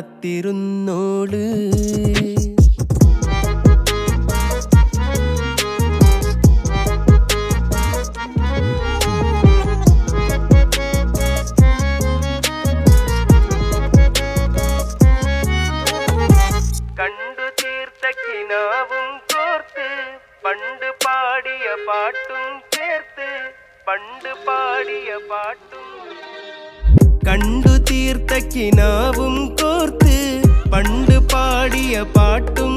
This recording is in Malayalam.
കാത്തിരുന്നോള്. കണ്ടു തീർത്ത കിനാവും കോർത്ത് പണ്ട് പാടിയ പാട്ടും ചേർത്ത് പണ്ട് പാടിയ പാട്ടും. കണ്ടു തീർത്ത കിനാവും കോർത്ത് പണ്ട് പാടിയ പാട്ടും